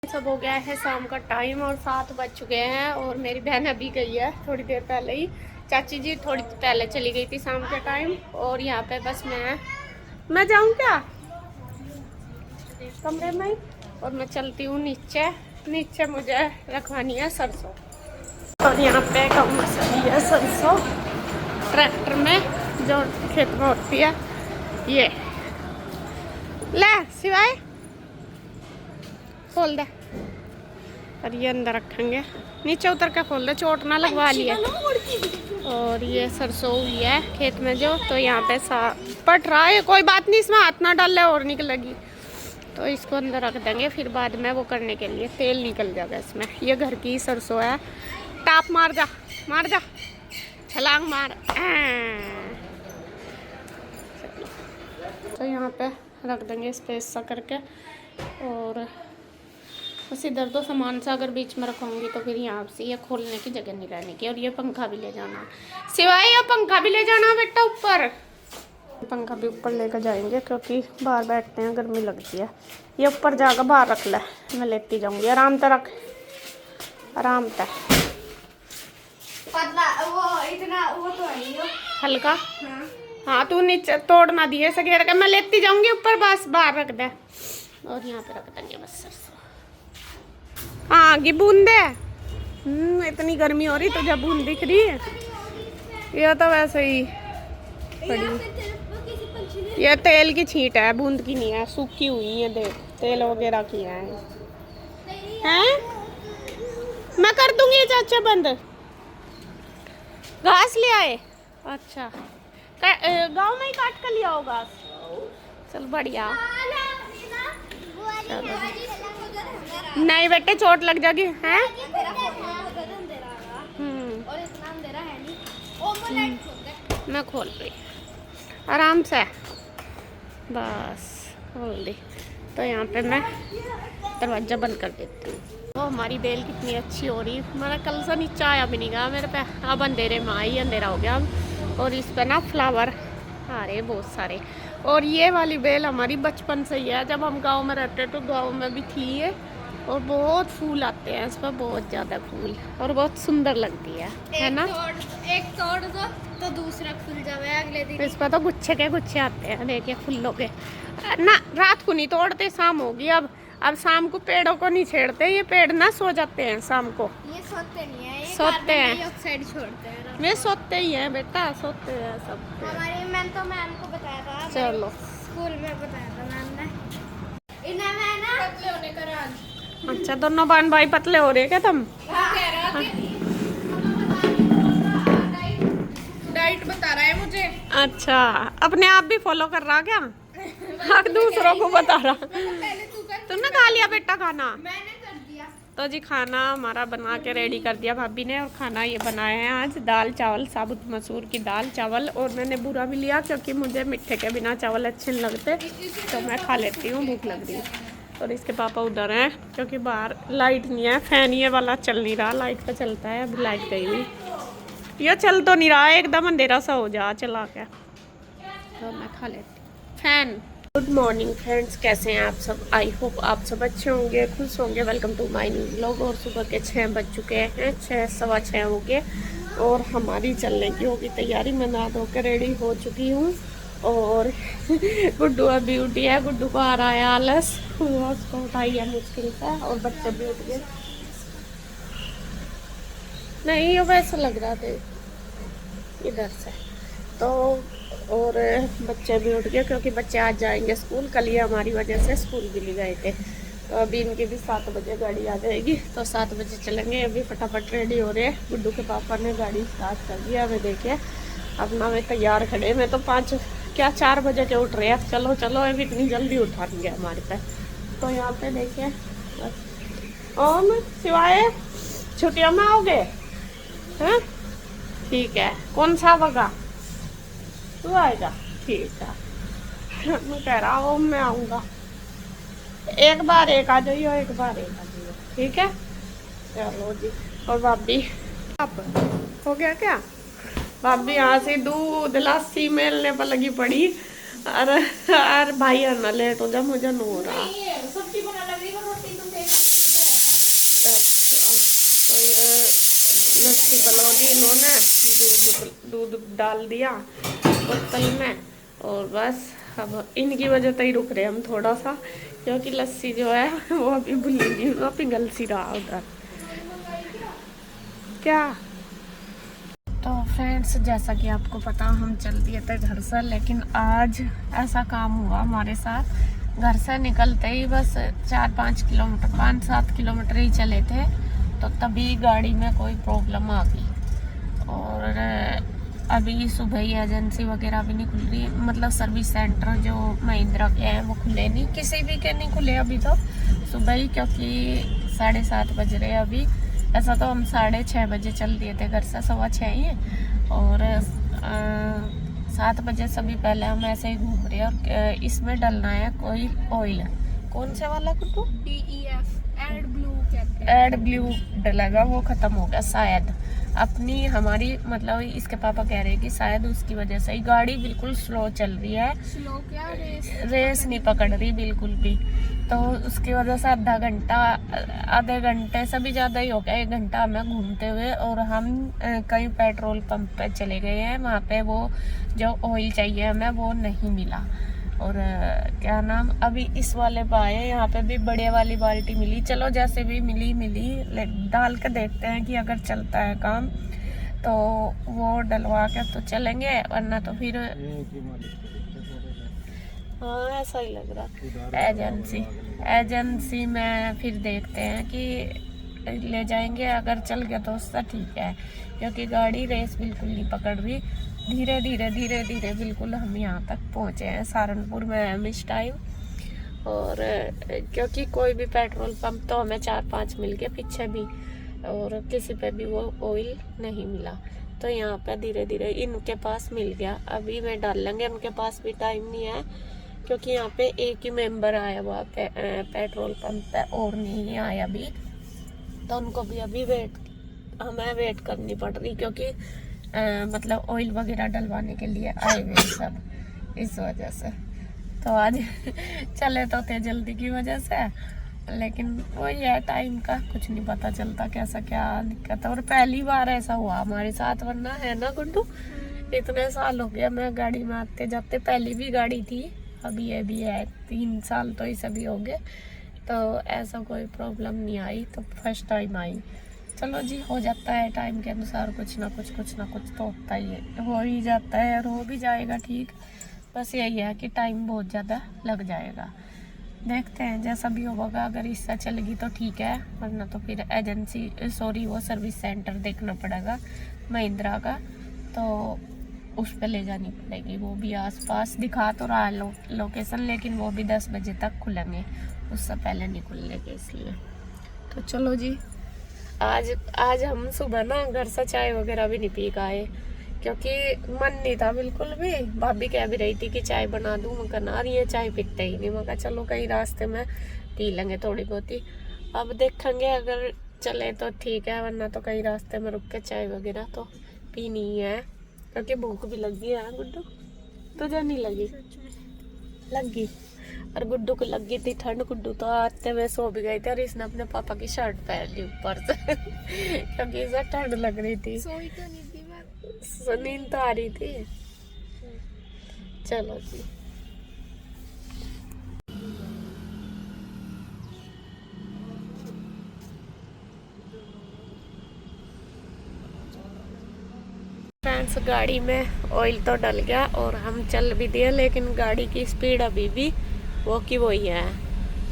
सब हो गया है शाम का टाइम और 7 बज चुके हैं और मेरी बहन अभी गई है थोड़ी देर पहले ही। चाची जी थोड़ी पहले चली गई थी शाम के टाइम और यहाँ पे बस मैं जाऊँ क्या कमरे में और मैं चलती हूँ नीचे। नीचे मुझे रखवानी है सरसों और यहाँ पे कम मसाली है सरसों ट्रैक्टर में जो खेत में होती है। ये ले सिवाय खोल दे और ये अंदर रखेंगे। नीचे उतर के खोल दे चोट ना लगवा लिया। और ये सरसों हुई है खेत में जो तो यहाँ पे पट रहा है। कोई बात नहीं इसमें हाथ ना डाल ले और निकलेगी तो इसको अंदर रख देंगे फिर बाद में वो करने के लिए तेल निकल जाएगा इसमें। ये घर की सरसों है। टाप मार जा छलांग मार। तो यहाँ पे रख देंगे स्पेस सा करके और बस इधर तो सामान सा अगर बीच में रखूँगी तो फिर यहाँ से ये खोलने की जगह नहीं रहने की। और ये पंखा भी ले जाना सिवाय ये पंखा भी ले जाना बेटा ऊपर। पंखा भी ऊपर लेकर जाएंगे क्योंकि बाहर बैठते हैं गर्मी लगती है। ये ऊपर जाकर बाहर रख ले मैं लेती जाऊँगी। आराम से रख आराम से। वो इतना वो तो नहीं हो हल्का हाँ तू नीचे तोड़ ना दिए ऐसे घेर के मैं लेती जाऊँगी ऊपर बस बाहर रख दे। और यहाँ पे रख देंगे बस सरसों। हाँ की बूंदे इतनी गर्मी हो रही तो जब बूंद दिख रही है। ये तो वैसे ही पड़ी। ये तेल की छींट है बूंद की नहीं है सूखी हुई है देख तेल वगैरह की है हैं? मैं कर दूंगी चाचा बंद। घास ले आए अच्छा गांव में ही काट कर लिया हो घास। चल बढ़िया। नहीं बेटे चोट लग जाएगी हैं। मैं खोल रही आराम से बस खोल दी। तो यहाँ पे मैं दरवाजा बंद कर देती हूँ। वो हमारी बेल कितनी अच्छी हो रही। मैंने कल से नीचे आया भी नहीं गया मेरे पे। अब अंधेरे में आई अंधेरा हो गया अब। और इस पे ना फ्लावर आ रहे बहुत सारे। और ये वाली बेल हमारी बचपन से ही है जब हम गांव में रहते तो गांव में भी थी ये। और बहुत फूल आते हैं इस पर बहुत ज़्यादा फूल और बहुत सुंदर लगती है ना। एक तोड़ दो तो दूसरा खुल जाए अगले दिन। इस पर तो गुच्छे के गुच्छे आते हैं देखिए फूलों के ना। रात को नहीं तोड़ते शाम होगी अब शाम को पेड़ों को नहीं छेड़ते। ये पेड़ ना सो जाते हैं शाम को। ये सोते नहीं है ये सोते हैं डाइऑक्साइड छोड़ते हैं। ये सोते ही हैं बेटा सोते हैं सब। हमारी मैम को बताया था चलो स्कूल में बताया था मैम ने। इन्हें मैं ना पतले होने का राज। अच्छा दोनों बहन भाई पतले हो रहे क्या तुम? डाइट बता रहा है मुझे। अच्छा अपने आप भी फॉलो कर रहा क्या? हाँ दूसरों को बता रहा। तुमने खा लिया बेटा खाना? मैंने कर दिया। तो जी खाना हमारा बना के रेडी कर दिया भाभी ने। और खाना ये बनाए हैं आज दाल चावल साबुत मसूर की दाल चावल। और मैंने बुरा भी लिया क्योंकि मुझे मिठे के बिना चावल अच्छे नहीं लगते तो मैं खा लेती हूँ भूख लग रही है। और इसके पापा उधर हैं क्योंकि बाहर लाइट नहीं है। फैन ये वाला चल नहीं रहा लाइट का चलता है। अभी लाइट गई हुई ये चल तो नहीं रहा है एकदम अंधेरा सा हो जा चला के। तो मैं खा लेती फैन। गुड मॉर्निंग फ्रेंड्स कैसे हैं आप सब। आई होप आप सब अच्छे होंगे खुश होंगे। Welcome to my new vlog. और सुबह के 6 बज चुके हैं 6 सवा 6 हो गए और हमारी चलने की होगी तैयारी। मैं नहा धो के रेडी हो चुकी हूँ और गुड्डू अभी उठी है। गुड्डू को आ रहा है आलस उसको उठाई है मुश्किल से और बच्चे भी उठ गए। नहीं ये वैसा लग रहा था इधर से तो। और बच्चे भी उठ गए क्योंकि बच्चे आज जाएंगे स्कूल। कल ये हमारी वजह से स्कूल भी ले गए थे तो अभी इनकी भी 7 बजे गाड़ी आ जाएगी तो 7 बजे चलेंगे। अभी फटाफट रेडी हो रहे हैं। गुड्डू के पापा ने गाड़ी स्टार्ट कर दिया। हमें देखिए अपना में तैयार खड़े। मैं तो 4 बजे के उठ रहे हैं। चलो चलो अभी इतनी जल्दी उठा देंगे हमारे पे। तो यहाँ पे देखिए ओम सिवाय छुट्टियों में आओगे हैं? ठीक है कौन सा होगा तू आएगा? ठीक है मैं कह रहा हूँ मैं आऊँगा। एक बार एक आ जाइए एक बार एक आ जाइए ठीक है। चलो जी। और भाभी अब हो गया क्या? भाभी यहाँ से दूध लस्सी मेलने पर लगी पड़ी। अरे भाई ना लेट हो जा मुझे नहीं हो रहा। सब्जी बना लग रही है रोटी तुम देख इन्होंने दूध डाल दिया बोतल में, और बस अब इनकी वजह से ही रुक रहे हम थोड़ा सा, क्योंकि लस्सी जो है वो अभी भूली नहीं, वो पिघल सी रहा उधर। क्या तो फ्रेंड्स, जैसा कि आपको पता हम चल दिए थे घर से, लेकिन आज ऐसा काम हुआ हमारे साथ। घर से निकलते ही बस 4-5 किलोमीटर 5-7 किलोमीटर ही चले थे, तो तभी गाड़ी में कोई प्रॉब्लम आ गई। और अभी सुबह ही एजेंसी वगैरह भी नहीं खुल रही, मतलब सर्विस सेंटर जो महिंद्रा के हैं वो खुले नहीं, किसी भी के नहीं खुले अभी तो सुबह ही, क्योंकि 7:30 बज रहे अभी। ऐसा तो हम 6:30 बजे चल दिए थे घर से, 6:15 ही, और 7 बजे से भी पहले हम ऐसे ही घूम रहे हैं। और इसमें डलना है कोई ऑयल, कौन से वाला कुट्टू? DEF एड ब्लू कहते हैं। एड ब्लू डलेगा, वो खत्म हो गया शायद। अपनी हमारी मतलब इसके पापा कह रहे हैं कि शायद उसकी वजह से ही गाड़ी बिल्कुल स्लो चल रही है, स्लो क्या रेस नहीं पकड़ रही बिल्कुल भी। तो उसकी वजह से आधे घंटे से भी ज़्यादा ही हो गया, 1 घंटा हमें घूमते हुए। और हम कई पेट्रोल पंप पे चले गए हैं, वहाँ पे वो जो ऑयल चाहिए हमें वो नहीं मिला। और क्या नाम, अभी इस वाले पे आए, यहाँ पे भी बड़े वाली बाल्टी मिली। चलो जैसे भी मिली डाल के देखते हैं कि अगर चलता है काम तो वो डलवा के तो चलेंगे, वरना तो फिर हाँ ऐसा ही लग रहा। एजेंसी में फिर देखते हैं कि ले जाएंगे, अगर चल गया तो उससे ठीक है, क्योंकि गाड़ी रेस बिल्कुल नहीं पकड़ रही। धीरे धीरे बिल्कुल हम यहाँ तक पहुँचे हैं, सहारनपुर में हम इस टाइम। और क्योंकि कोई भी पेट्रोल पंप तो हमें 4-5 मिल गए पीछे भी, और किसी पे भी वो ऑयल नहीं मिला। तो यहाँ पे धीरे धीरे इनके पास मिल गया, अभी मैं डाल लेंगे। उनके पास भी टाइम नहीं है, क्योंकि यहाँ पे एक ही मेंबर आया हुआ पेट्रोल पंप पे, और नहीं आया अभी, तो उनको भी अभी हमें वेट करनी पड़ रही, क्योंकि मतलब ऑयल वगैरह डलवाने के लिए आए हुए सब, इस वजह से। तो आज चले तो थे जल्दी की वजह से, लेकिन वही है, टाइम का कुछ नहीं पता चलता कैसा क्या दिक्कत है। और पहली बार ऐसा हुआ हमारे साथ, वरना है ना गुड्डू, इतने साल हो गया मैं गाड़ी में आते जाते, पहली भी गाड़ी थी, अभी ये भी है, 3 साल तो इसे भी हो गए, तो ऐसा कोई प्रॉब्लम नहीं आई, तो फर्स्ट टाइम आई। चलो जी, हो जाता है टाइम के अनुसार, कुछ ना कुछ तो होता ही है, हो ही जाता है और हो भी जाएगा ठीक। बस यही है कि टाइम बहुत ज़्यादा लग जाएगा, देखते हैं जैसा भी होगा। अगर इससे चलेगी तो ठीक है, वरना तो फिर वो सर्विस सेंटर देखना पड़ेगा महिंद्रा का, तो उस पर ले जानी पड़ेगी। वो भी आसपास दिखा तो रहा है लोकेशन, लेकिन वो भी 10 बजे तक खुलेंगे, उससे पहले नहीं खुलेंगे, इसलिए। तो चलो जी, आज हम सुबह ना घर से चाय वगैरह भी नहीं पी के आए, क्योंकि मन नहीं था बिल्कुल भी। भाभी कह भी रही थी कि चाय बना दूँ, मैं कहना रही है चाय पीते ही नहीं। मैं कहा चलो कहीं रास्ते में पी लेंगे थोड़ी बहुत ही, अब देखेंगे अगर चले तो ठीक है, वरना तो कहीं रास्ते में रुक के चाय वगैरह तो पीनी ही है, क्योंकि भूख भी लगी है। गुड्डू तुझे नहीं लगी? लगी, और गुड्डू को लगी थी ठंड। गुड्डू तो आते हुए सो भी गई थी, और इसने अपने पापा की शर्ट पहन ली ऊपर से क्योंकि इसे ठंड लग रही थी। सोई तो नहीं थी, नींद तो आ रही थी। चलो जी, फ्रेंड्स, गाड़ी में ऑयल तो डल गया और हम चल भी दिए, लेकिन गाड़ी की स्पीड अभी भी वो की वही है,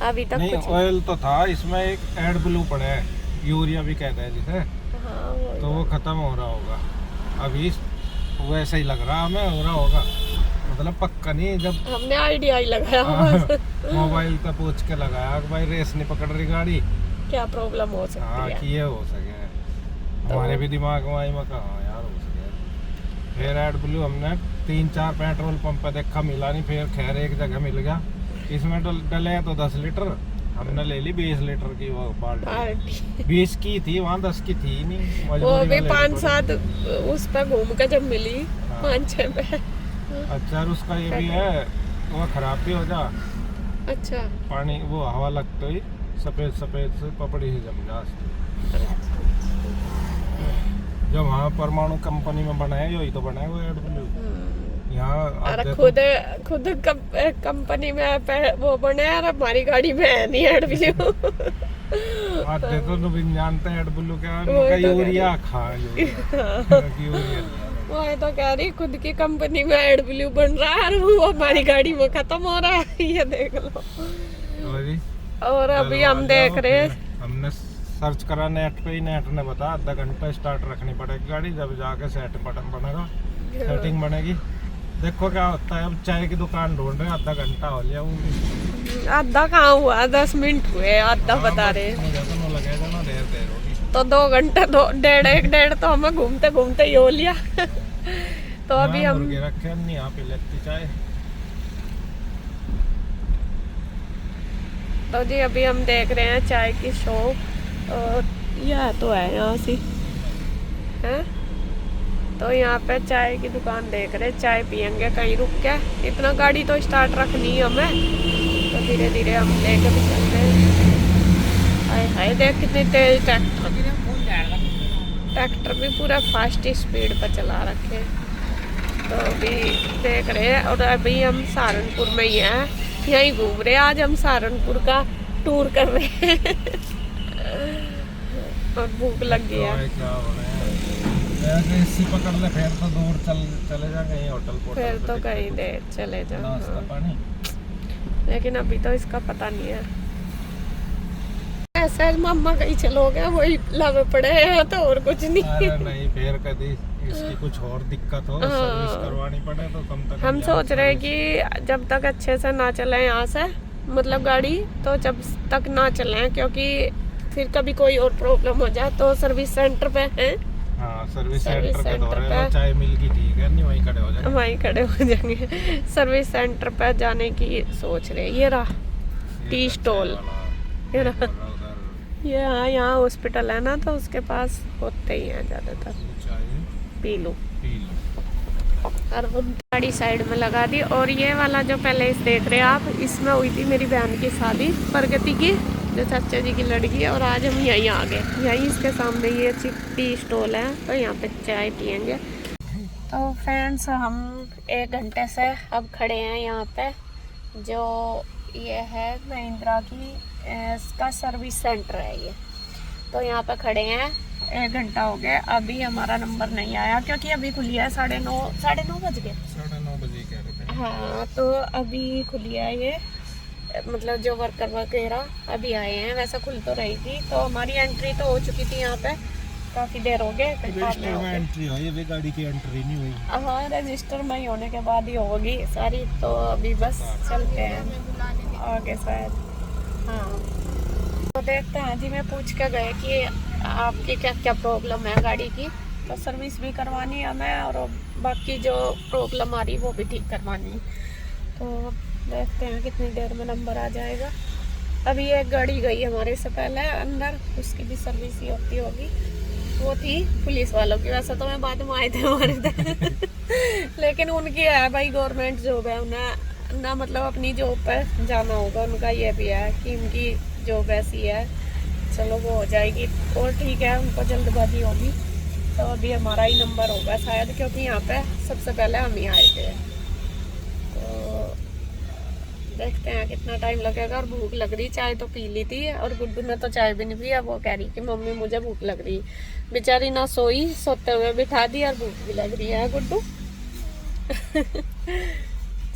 अभी तक नहीं। ऑयल तो था इसमें, एक एड ब्लू पड़ा है, यूरिया भी कहते हैं जिसे, हाँ, तो वो खत्म हो रहा होगा अभी, वैसे ही लग रहा हमें हो रहा होगा, मतलब पक्का नहीं। जब हमने आइडिया ही लगाया मोबाइल पे पूछ के लगाया कि भाई रेस नहीं पकड़ रही गाड़ी, क्या प्रॉब्लम हो सकती हाँ है। कि ये हो सके, हमारे भी दिमाग में आई, मैं कहा यार हो सके। फिर एड ब्लू हमने 3-4 पेट्रोल पंप पे देखा, मिला नहीं, फिर खैर एक जगह मिल गया। इसमें डले तो 10 लीटर, हमने ले ली 20 लीटर की वो बाल्टी। 20 की थी, वहाँ 10 की थी नहीं, वो भी 5-7 उस पे घूम के जब मिली, 5-6 पे। अच्छा, और उसका ये भी है, वो खराब भी हो जा, अच्छा, पानी वो हवा लगते ही सफेद से पपड़ी से जम जा। जो वहाँ परमाणु कंपनी में बनाए यही तो बनाए वो AdBlue। यहाँ अरे आधे खुद कंपनी में वो बने यार, हमारी गाड़ी में है नहीं AdBlue। आधे तो नहीं जानते हैं AdBlue क्या वो है। तो यूरिया खा यूरिया वो है तो कह रही खुद की कंपनी में AdBlue बन रहा है और वो हमारी गाड़ी में खत्म हो रहा है, ये देख लो। और अभी हम देख रहे हैं, हमने सर्च करा नेट पे ही, नेट ने बता आधा घंटा स्टार्ट रखनी पड़ेगी गाड़ी, जब जाके सेट बटन बनेगा, सेटिंग बनेगी। देखो क्या होता है। अब चाय की दुकान ढूंढ रहे हैं, आधा घंटा हो लिया वो। आधा कहाँ हुआ, 10 मिनट हुए, आधा बता रहे। मुझे तो नहीं लगेगा ना, देर होगी तो 2 घंटे, 1.5 तो हमें घूमते घूमते ही हो लिया। तो अभी हम मुर्गे रखे नहीं, यहाँ पे लगती चाय। तो जी अभी हम देख रहे हैं चाय की शॉप, और यह तो है यहाँ से है। तो यहाँ पे चाय की दुकान देख रहे, चाय पियेंगे कहीं रुक के। इतना गाड़ी तो स्टार्ट रखनी है हमें, तो धीरे धीरे हम लेके भी चलते हैं। हाय हाय देख कितनी तेज ट्रैक्टर भी पूरा फास्ट स्पीड पर चला रखे। तो अभी देख रहे हैं, और अभी हम सहारनपुर में ही हैं, यहीं घूम रहे हैं। आज हम सहारनपुर का टूर कर रहे हैं। और भूख लग गई है। इसी पकड़ ले, फिर तो दूर चले जा कहीं होटल फिर तो कहीं दे चले जा। नाश्ता पानी। लेकिन अभी तो इसका पता नहीं है। ऐसा मम्मा कहीं चलो गए, वही लगे पड़े हैं, तो और कुछ नहीं। अरे नहीं, फिर कभी इसकी कुछ और दिक्कत हो, सर्विस करवानी पड़े तो कम तक। हम सोच रहे हैं कि जब तक अच्छे से ना चले यहाँ से, मतलब गाड़ी, तो जब तक ना चले, क्योंकि फिर कभी कोई और प्रॉब्लम हो जाए तो सर्विस सेंटर पे है। हाँ, सर्विस सेंटर पे दौड़े, चाय मिल गई ठीक है, नहीं वहीं खड़े हो जाएंगे। वहीं खड़े हो जाएंगे। सर्विस सेंटर पे जाने की सोच रहे। ये रहा टी स्टॉल, ये रहा। ये हाँ, यहाँ हॉस्पिटल है ना, तो उसके पास होते ही हैं ज़्यादातर। P low. और वो गाड़ी साइड में लगा दी। और ये वाला जो पहले इस देख रहे हैं आप, इसमें हुई थी मेरी बहन की शादी, प्रगति की, जो चाचा जी की लड़की है। और आज हम यहीं आ गए, यहीं इसके सामने ये टी स्टॉल है, तो यहाँ पे चाय पियेंगे। तो फ्रेंड्स, हम 1 घंटे से अब खड़े हैं यहाँ पे, जो ये है महिंद्रा की इसका सर्विस सेंटर है ये। तो यहाँ पे खड़े हैं, 1 घंटा हो गया, अभी हमारा नंबर नहीं आया, क्योंकि अभी खुली है 9:30 बज गए। 9:30 बजे कह रहे थे। हाँ, तो अभी खुली है ये, मतलब जो वर्कर वगैरह अभी आए हैं। वैसे खुल तो रही थी, तो हमारी एंट्री तो हो चुकी थी यहाँ पे, काफ़ी देर हो गए। रजिस्टर में एंट्री हुई, अभी गाड़ी की एंट्री नहीं हुई। हाँ, रजिस्टर में ही होने के बाद ही होगी सारी। तो अभी बस चलते हैं आगे शायद। हाँ, तो देखते हैं जी। मैं पूछ के गए कि आपकी क्या क्या प्रॉब्लम है गाड़ी की, तो सर्विस भी करवानी है हमें, और बाकी जो प्रॉब्लम आ रही वो भी ठीक करवानी है। तो देखते हैं कितनी देर में नंबर आ जाएगा। अभी एक गाड़ी गई हमारे से पहले अंदर, उसकी भी सर्विस ही होती होगी। वो थी पुलिस वालों की, वैसे तो मैं बाद में आए थे हमारे थे। लेकिन उनकी है भाई गवर्नमेंट जॉब है, उन्हें ना मतलब अपनी जॉब पर जाना होगा। उनका ये भी है कि उनकी जॉब ऐसी है, चलो वो हो जाएगी और ठीक है, उनको जल्दबाजी होगी। तो अभी हमारा ही नंबर होगा शायद, क्योंकि यहाँ पे सबसे पहले हम ही आए थे। तो देखते हैं कितना टाइम लगेगा। और भूख लग रही, चाय तो पी ली थी, और गुड्डू ने तो चाय भी नहीं पिया। वो कह रही कि मम्मी मुझे भूख लग रही। बेचारी ना सोई, सोते हुए बिठा दी, और भूख भी लग रही है गुड्डू।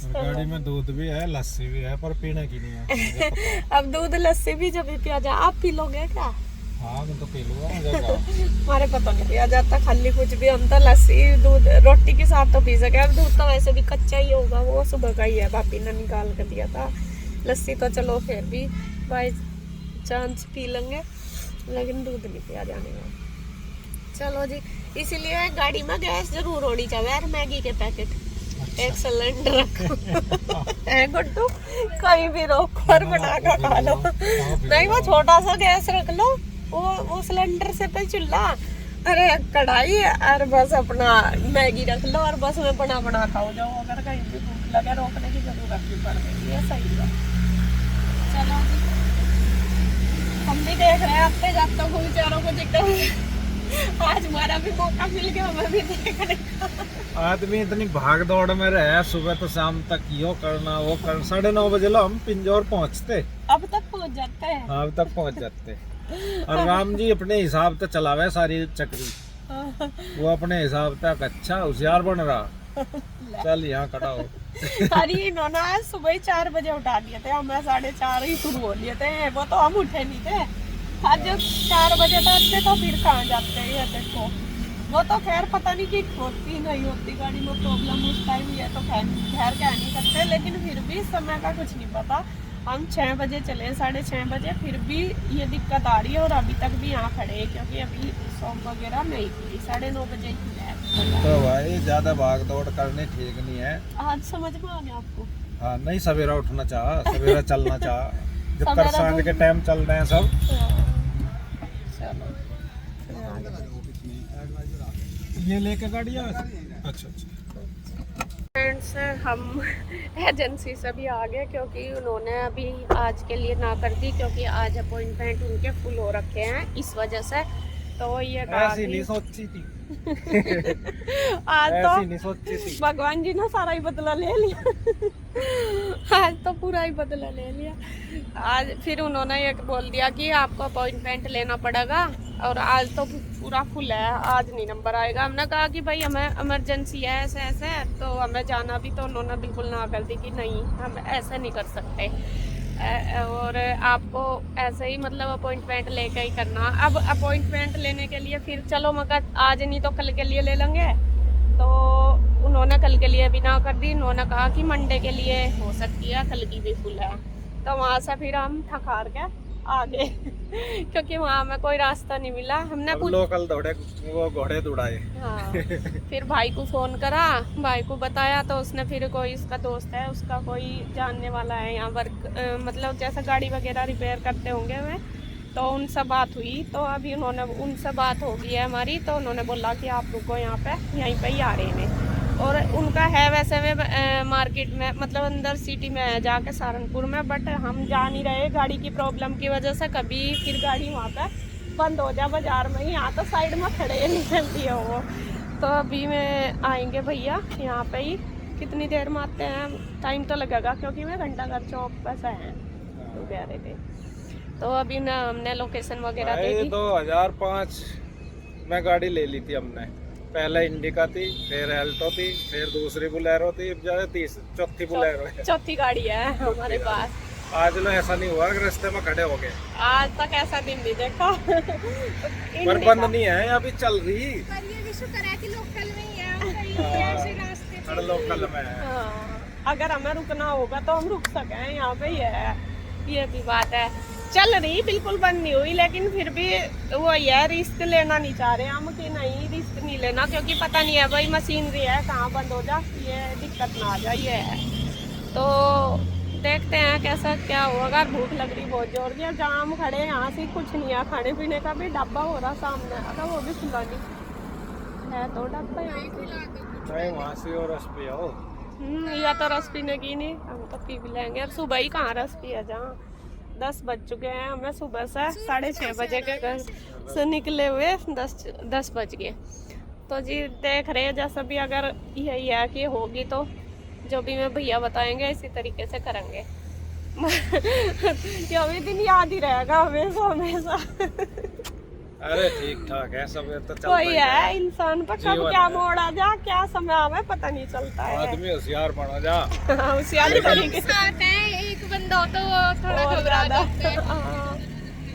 गाड़ी में दूध भी है, लस्सी भी है, पर पीने की नहीं है। अब दूध लस्सी भी जब पिया जाए, आप पी लोगे क्या? हाँ, मैं तो पी लूंगा। हमारे पता नहीं पिया जाता खाली कुछ भी, हम तो लस्सी दूध रोटी के साथ तो पी सके। अब दूध तो वैसे भी कच्चा ही होगा, वो सुबह का ही है, भाभी ने निकाल कर दिया था। लस्सी तो चलो फिर भी बाई चांस पी लेंगे, लेकिन दूध नहीं पिया जाने का। चलो जी, इसीलिए गाड़ी में गैस जरूर होनी चाहिए यार, मैगी के पैकेट, एक सिलेंडर रखो है गुड्डू, कहीं भी रोको और बना कर खा लो। नहीं, वो छोटा सा गैस रख लो, वो सिलेंडर से पे चूल्हा, अरे कढ़ाई, और बस अपना मैगी रख लो, और बस में बना खाओ जाओ। अगर कहीं भी भूख लगे रोकने की जरूरत नहीं पड़ रही है, सही है। चलो हम भी देख रहे हैं, आते जाते हुए बेचारों को दिक्कत आज हमारा भी मौका मिल गया, हमें भी देखने का। आदमी इतनी भाग दौड़ में रहे, सुबह तो शाम तक यो करना वो करना। 9:30 बजे लो हम पिंजौर पहुंचते, अब तक पहुंच जाते हैं। हाँ अब तक पहुंच जाते। और राम जी अपने हिसाब से चलावे सारी चक्री, वो अपने हिसाब तक अच्छा होशियार बन रहा। चल यहाँ खड़ा हो। अरे इन्होंने आज सुबह ही 4 बजे उठा दिए थे, हमें 4:30 ही शुरू हो लिए थे, वो तो हम उठे नहीं थे। आज जब 4 बजे तक तो फिर कहाँ जाते हैं ये देखो। वो तो खैर पता नहीं कि होती नहीं होती गाड़ी में प्रॉब्लम उस टाइम, ये तो खैर कह नहीं सकते, लेकिन फिर भी समय का कुछ नहीं पता। हम 6 बजे चले, 6:30 बजे, फिर भी ये दिक्कत आ रही है और अभी तक भी यहाँ खड़े हैं क्योंकि अभी शॉप वगैरह नहीं खुली, 9:30 बजे ही खुला है। तो भाई ज्यादा भाग दौड़ करनी ठीक नहीं है। आज समझ में आ गया आपको? हाँ नहीं, सवेरा उठना चाह, सवेरा चलना चाह, जब सवेरा कर सांझ तो- के टाइम चल रहे हैं सब। चलो ये लेके गाड़ी अच्छा अच्छा। फ्रेंड्स, हम एजेंसी से भी आ गए क्योंकि उन्होंने अभी आज के लिए ना कर दी, क्योंकि आज अपॉइंटमेंट उनके फुल हो रखे हैं इस वजह से। तो ये ऐसी नहीं सोची थी। आज ऐसी नहीं तो सोची थी। भगवान जी ने सारा ही बदला ले लिया। आज तो पूरा ही बदला ले लिया। आज फिर उन्होंने ये बोल दिया कि आपको अपॉइंटमेंट लेना पड़ेगा, और आज तो पूरा फुल है, आज नहीं नंबर आएगा। हमने कहा कि भाई हमें इमरजेंसी है ऐसे ऐसे, तो हमें जाना भी, तो उन्होंने बिल्कुल ना कर दी कि नहीं हम ऐसा नहीं कर सकते, और आपको ऐसे ही मतलब अपॉइंटमेंट लेके ही करना। अब अपॉइंटमेंट लेने के लिए फिर चलो मगर आज नहीं तो कल के लिए ले लेंगे, तो उन्होंने कल के लिए भी ना कर दी। उन्होंने कहा कि मंडे के लिए हो सकती है, कल की भी फुल है। तो वहाँ से फिर हम थक हार के आ गए क्योंकि वहाँ हमें कोई रास्ता नहीं मिला। हमने कुछ लोकल दौड़े, वो घोड़े दौड़ाए। हाँ, फिर भाई को फ़ोन करा, भाई को बताया, तो उसने फिर कोई इसका दोस्त है, उसका कोई जानने वाला है यहाँ वर्क मतलब जैसे गाड़ी वगैरह रिपेयर करते होंगे वे, तो उनसे बात हुई। तो अभी उन्होंने उनसे बात हो गई है हमारी, तो उन्होंने बोला कि आप रुको यहाँ पे, यहीं पे ही आ रहे हैं। और उनका है वैसे में मार्केट में, मतलब अंदर सिटी में है जाके सहारनपुर में, बट हम जा नहीं रहे गाड़ी की प्रॉब्लम की वजह से। कभी फिर गाड़ी वहाँ पे बंद हो जाए बाजार में, यहाँ तो साइड में खड़े नहीं चलती है वो। तो अभी में आएंगे भैया यहाँ पे ही, कितनी देर में आते हैं, टाइम तो लगेगा क्योंकि मैं घंटाघर चौक पर से हैं तो कह रहे थे। तो अभी ना हमने लोकेशन वगैरह दे दी। 2005 में गाड़ी ले ली थी हमने, पहले इंडिका थी, फिर एल्टो थी, फिर दूसरी बुलेरो थी, अब चौथी बुलेरो है। चौथी गाड़ी है हमारे पास। आज लो ऐसा नहीं हुआ कि रास्ते में खड़े हो गए, आज तक ऐसा दिन नहीं देखा। पर बंद नहीं है, अभी चल रही। पर ये भी शुक्र है कि लोकल में ही है, और कहीं ऐसे रास्ते पे हर लोकल में है। हाँ, अगर हमें रुकना होगा तो हम रुक सके, यहाँ पे ही है, ये भी बात है। चल रही, बिल्कुल बंद नहीं हुई, लेकिन फिर भी वो है, रिस्क लेना नहीं चाह रहे हम कि नहीं रिस्क नहीं लेना, क्योंकि पता नहीं है भाई मशीनरी है कहाँ बंद हो जाए, ये दिक्कत ना आ जाए, ये है। तो देखते हैं कैसा क्या होगा। भूख लग रही बहुत जोर की, जहाँ हम खड़े हैं यहाँ से कुछ नहीं है, खाने पीने का भी ढाबा हो रहा सामने, अगर वो भी खुला नहीं है तो ढाबा यहाँ पे वहाँ से और रस पे आओ। या तो रस पीने की नहीं, हम तो पी भी लेंगे। अब सुबह ही कहाँ रस पिया, जहाँ 10 बज चुके हैं, हमें सुबह से 6:30 बजे के घर से निकले हुए 10 बज गए। तो जी देख रहे हैं, जैसा भी अगर यही है कि होगी तो जो भी मैं भैया बताएंगे इसी तरीके से करेंगे। ये भी दिन याद ही रहेगा हमेशा हमेशा। अरे ठीक ठाक है सब, तो चलता कोई ही है इंसान पर कब जीवन क्या है। मोड़ आ जा, क्या समय आवे पता नहीं चलता है। आदमी होशियार बना जा। होशियारी तरीके से साथ है, एक बंदा हो तो वो थोड़ा और घबरा ज्यादा जाता है। हाँ,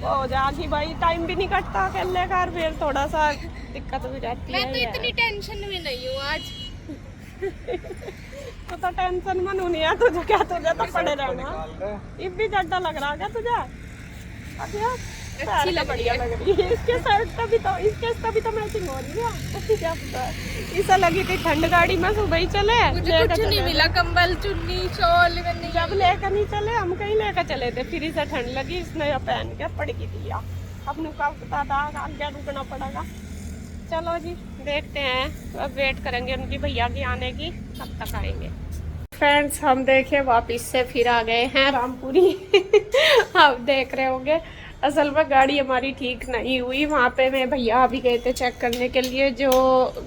वो हो जाएगी भाई, टाइम भी नहीं कटता अकेले का, फिर थोड़ा सा दिक्कत भी रहती है। मैं तो इतनी टेंशन में नहीं हूँ आज। तो टेंशन मन नहीं है तुझे, क्या तुझे तो पड़े रहना। इब भी ज्यादा लग रहा क्या तुझे? अच्छी बढ़िया लग रही है। इसके शर्ट का भी तो, इसके तभी तो मैचिंग हो रही है। क्या पता है, इसे लगी थी ठंड, गाड़ी में सुबह ही चले, मुझे कुछ नहीं मिला, कंबल चुन्नी शॉल नहीं। जब लेकर नहीं चले, हम कहीं लेकर चले थे, फिर इसे ठंड लगी, इसने यह पहन के पड़ गई दिया। अपने का पता था आगे रुकना पड़ेगा। चलो जी देखते हैं, अब वेट करेंगे उनकी भैया की आने की, कब तक आएंगे। फ्रेंड्स, हम देखे वापिस से फिर आ गए हैं रामपुरी। आप देख रहे होंगे असल में गाड़ी हमारी ठीक नहीं हुई। वहाँ पे मैं भैया अभी गए थे चेक करने के लिए, जो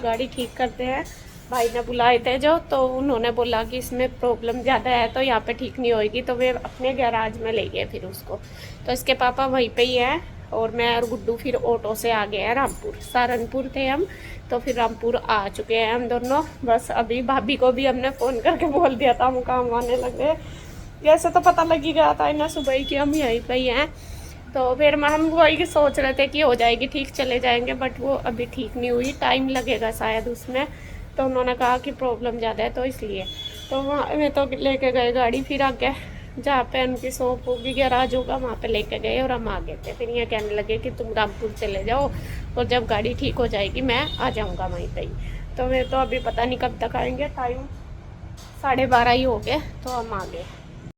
गाड़ी ठीक करते हैं भाई ने बुलाए थे जो, तो उन्होंने बोला कि इसमें प्रॉब्लम ज़्यादा है तो यहाँ पे ठीक नहीं होएगी, तो वे अपने गैराज में ले गए फिर उसको। तो इसके पापा वहीं पे ही हैं और मैं और गुड्डू फिर ऑटो से आ गए हैं रामपुर। सहारनपुर थे हम, तो फिर रामपुर आ चुके हैं हम दोनों। बस अभी भाभी को भी हमने फ़ोन करके बोल दिया था हम काम आने लगे। जैसे तो पता लग ही गया था इन्हें सुबह ही कि हम यहीं पे ही हैं। तो फिर हम वही सोच रहे थे कि हो जाएगी ठीक, चले जाएंगे, बट वो अभी ठीक नहीं हुई, टाइम लगेगा शायद उसमें। तो उन्होंने कहा कि प्रॉब्लम ज़्यादा है तो इसलिए, तो वहाँ में तो लेके गए गाड़ी, फिर आगे जहाँ पे उनकी शॉप होगी गैराज होगा वहाँ पे लेके गए और हम आ गए थे। फिर ये कहने लगे कि तुम रामपुर चले जाओ और जब गाड़ी ठीक हो जाएगी मैं आ जाऊँगा वहीं पे ही। तो मैं तो अभी पता नहीं कब तक आएंगे, टाइम 12:30 ही हो गए, तो हम आ गए।